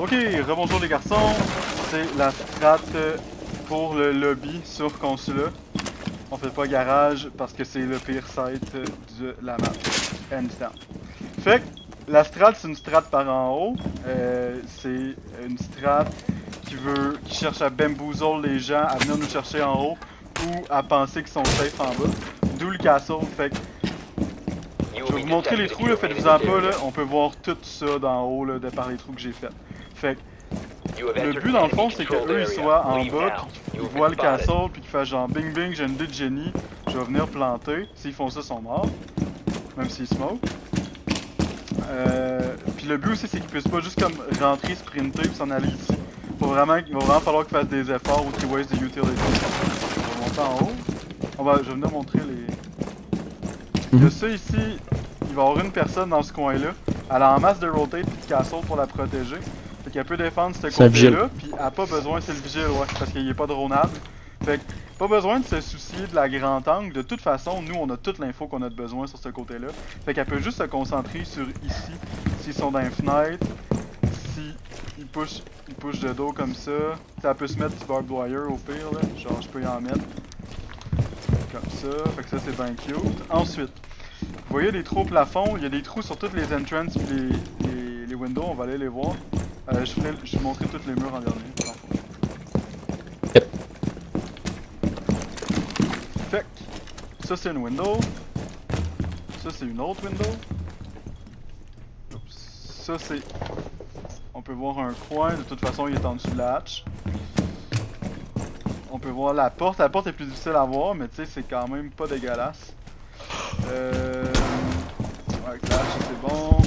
Ok, rebonjour les garçons. C'est la strat pour le lobby sur console. On fait pas garage parce que c'est le pire site de la map. Hands down. Fait que la strat, c'est une strat par en haut. C'est une strat qui cherche à bamboozle les gens, à venir nous chercher en haut ou à penser qu'ils sont safe en bas. D'où le castle. Fait que je vais vous montrer les trous, là, faites-vous-en pas, là. On peut voir tout ça d'en haut, là, de par les trous que j'ai fait. Fait que le but dans le fond, c'est qu'eux ils soient en bas, puis qu'ils voient le castle, puis qu'ils fassent genre bing bing, j'ai une idée de génie, je vais venir planter. S'ils font ça, ils sont morts, même s'ils smoke. Puis le but aussi, c'est qu'ils puissent pas juste comme rentrer, sprinter, puis s'en aller ici. Il va vraiment falloir qu'ils fassent des efforts ou qu'ils waste des utilities. On va monter en haut. Je vais venir montrer les. Il y a ça ici, il va y avoir une personne dans ce coin-là. Elle a en masse de rotate puis de castle pour la protéger. Fait qu'elle peut défendre ce côté-là, puis elle a pas besoin, c'est le vigile, ouais, parce qu'il est pas dronable. Fait que pas besoin de se soucier de la grand angle. De toute façon, nous on a toute l'info qu'on a besoin sur ce côté-là. Fait qu'elle peut juste se concentrer sur ici, s'ils sont dans les fenêtres, s'ils pushent de dos comme ça. T'sais, elle peut se mettre du barbed wire au pire, là. Genre je peux y en mettre. Comme ça, fait que ça c'est bien cute. Ensuite, vous voyez les trous au plafond, il y a des trous sur toutes les entrances et les windows, on va aller les voir. Je vais montrer tous les murs en dernier. Yep. Fait que, ça c'est une window. Ça c'est une autre window. Oups. Ça c'est... On peut voir un coin, de toute façon il est en dessous de la hatch. On peut voir la porte est plus difficile à voir, mais tu sais c'est quand même pas dégueulasse. Avec la hatch c'est bon.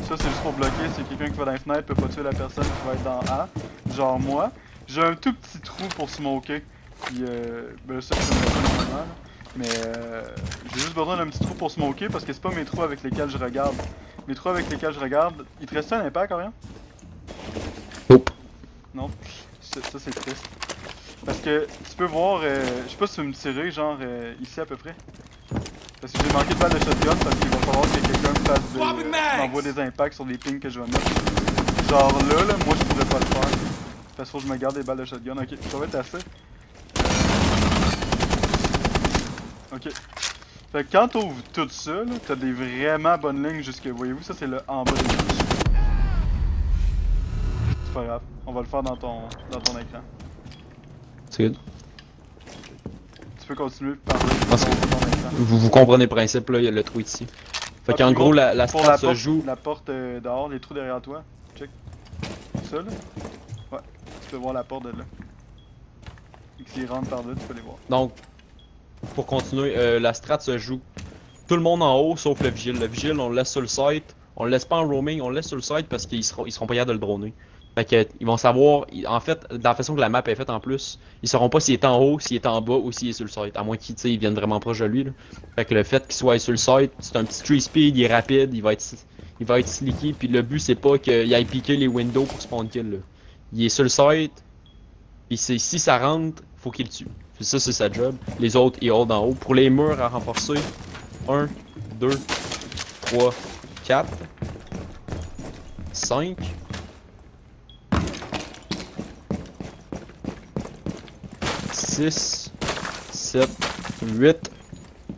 Ça c'est juste pour bloquer, c'est quelqu'un qui va dans les fenêtres peut pas tuer la personne qui va être dans A. Genre moi. J'ai un tout petit trou pour smoker. Puis ben ça c'est normal. Mais j'ai juste besoin d'un petit trou pour smoker parce que c'est pas mes trous avec lesquels je regarde. Mes trous avec lesquels je regarde. Il te reste un impact rien? Nope. Non. Ça c'est triste. Parce que tu peux voir, je sais pas si tu veux me tirer genre ici à peu près. Parce que j'ai manqué de balles de shotgun parce qu'il va falloir que quelqu'un me fasse m'envoie des impacts sur les pings que je vais mettre. Genre là, moi je pourrais pas le faire. Parce qu'il faut que je me garde des balles de shotgun. Ok, ça va être assez. Ok. Fait que quand t'ouvres tout ça, t'as des vraiment bonnes lignes jusque, voyez-vous, ça c'est le en bas des lignes. C'est pas grave, on va le faire dans ton écran. C'est good. Tu peux continuer par ton écran. Vous comprenez le principe, là, il y a le trou ici. Fait qu'en gros, la strat se joue... La porte dehors, les trous derrière toi. Check. Ça là? Ouais, tu peux voir la porte de là. Et que s'ils rentrent par là, tu peux les voir. Donc, pour continuer, la strat se joue tout le monde en haut sauf le vigile. Le vigile, on le laisse sur le site. On le laisse pas en roaming, on le laisse sur le site parce qu'ils seront pas capables de le droner. Fait que, ils vont savoir, en fait, dans la façon que la map est faite en plus, ils sauront pas s'il est en haut, s'il est en bas ou s'il est sur le site. À moins qu'ils viennent vraiment proche de lui. Là. Fait que le fait qu'il soit sur le site, c'est un petit tree speed, il est rapide, il va être slické. Puis le but, c'est pas qu'il aille piquer les windows pour spawn kill. Là. Il est sur le site, puis si ça rentre, faut qu'il le tue. Puis ça, c'est sa job. Les autres, ils hold en haut. Pour les murs à renforcer, 1, 2, 3, 4, 5. 6, 7, 8,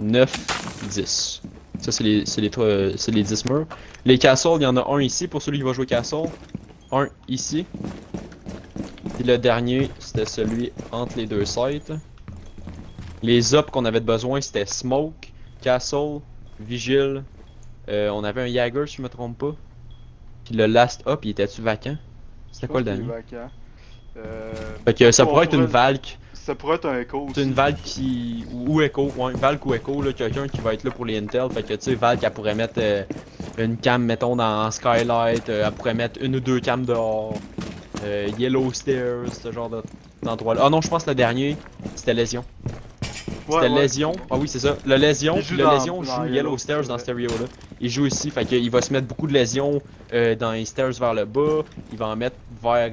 9, 10. Ça, c'est les 10 murs. Les castles, il y en a un ici pour celui qui va jouer castle. Un ici. Et le dernier, c'était celui entre les deux sites. Les up qu'on avait besoin, c'était smoke, castle, vigile. On avait un Jagger, si je me trompe pas. Puis le last up, il était-tu vacant? C'était quoi le dernier? Vacant. Fait que ça pourrait être une Valk. Ça pourrait être un Echo aussi. C'est une Valk qui... ou Echo, ouais, Valk ou Echo, là, quelqu'un qui va être là pour les intel. Fait que tu sais, Valk, elle pourrait mettre une cam, mettons, dans Skylight. Elle pourrait mettre une ou deux cams dehors. Yellow Stairs, ce genre d'endroit-là. Ah non, je pense que le dernier, c'était Lésion. C'était Lésion. Ah oui, c'est ça. Le Lésion, puis le Lésion joue Yellow Stairs dans ce stéréo-là. Il joue ici, fait qu'il va se mettre beaucoup de lésions dans les stairs vers le bas. Il va en mettre vers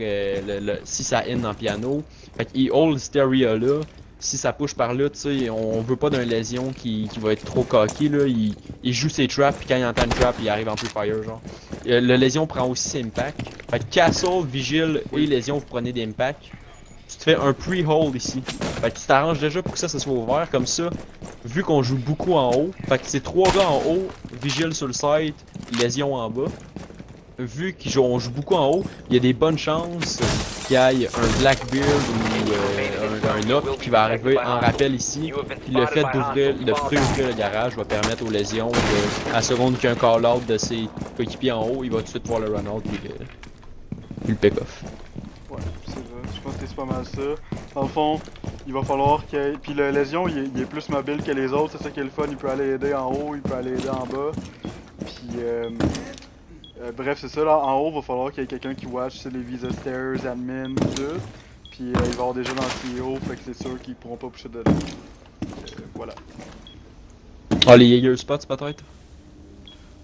si ça in en piano. Fait qu'il hold cette area-là. Si ça push par là, tu sais, on veut pas d'un lésion qui va être trop cocky, là. Il joue ses traps, puis quand il entend une trap, il arrive en plus fire, genre. Le lésion prend aussi ses impacts. Fait que Castle, Vigile et Lésion, vous prenez des impacts. Tu te fais un pre-hold ici. Fait que tu t'arranges déjà pour que ça soit ouvert. Comme ça, vu qu'on joue beaucoup en haut, fait que c'est 3 gars en haut, Vigile sur le site, Lésion en bas. Vu qu'on joue beaucoup en haut, il y a des bonnes chances qu'il y ait un Blackbeard ou un Up qui va arriver en rappel ici. Puis le fait de pré-ouvrir le garage va permettre aux Lésions, à la seconde qu'il y a un call-out de ses coéquipiers en haut, il va tout de suite voir le run-out puis le pick-off. Ouais, c'est vrai. Je pense que c'est pas mal ça. Dans le fond, il va falloir qu'il y ait... Puis le Lésion, il est plus mobile que les autres, c'est ça qui est le fun. Il peut aller aider en haut, il peut aller aider en bas. Puis... bref, c'est ça, là, en haut, il va falloir qu'il y ait quelqu'un qui watch les Visa Stairs, admin, tout. Puis il va y avoir des gens dans le CEO, fait que c'est sûr qu'ils pourront pas pusher de là. Voilà. Ah, les Jaeger spots peut-être?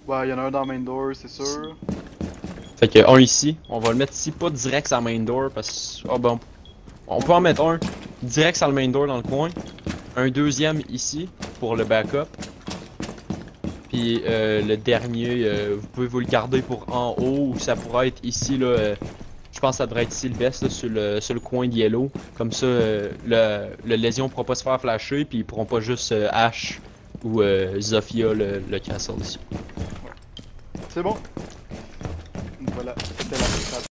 Ouais, il y en a un dans main door, c'est sûr. Fait que un ici, on va le mettre ici, pas direct sur la main door, parce que... Ah ben, on peut en mettre un direct sur le main door dans le coin. Un deuxième ici, pour le backup. Puis le dernier, vous pouvez vous le garder pour en haut, ou ça pourrait être ici, là, je pense que ça devrait être ici le best, là, sur le coin de yellow. Comme ça, le Lésion pourra pas se faire flasher, puis ils pourront pas juste Ash ou Zofia le castle ici. C'est bon.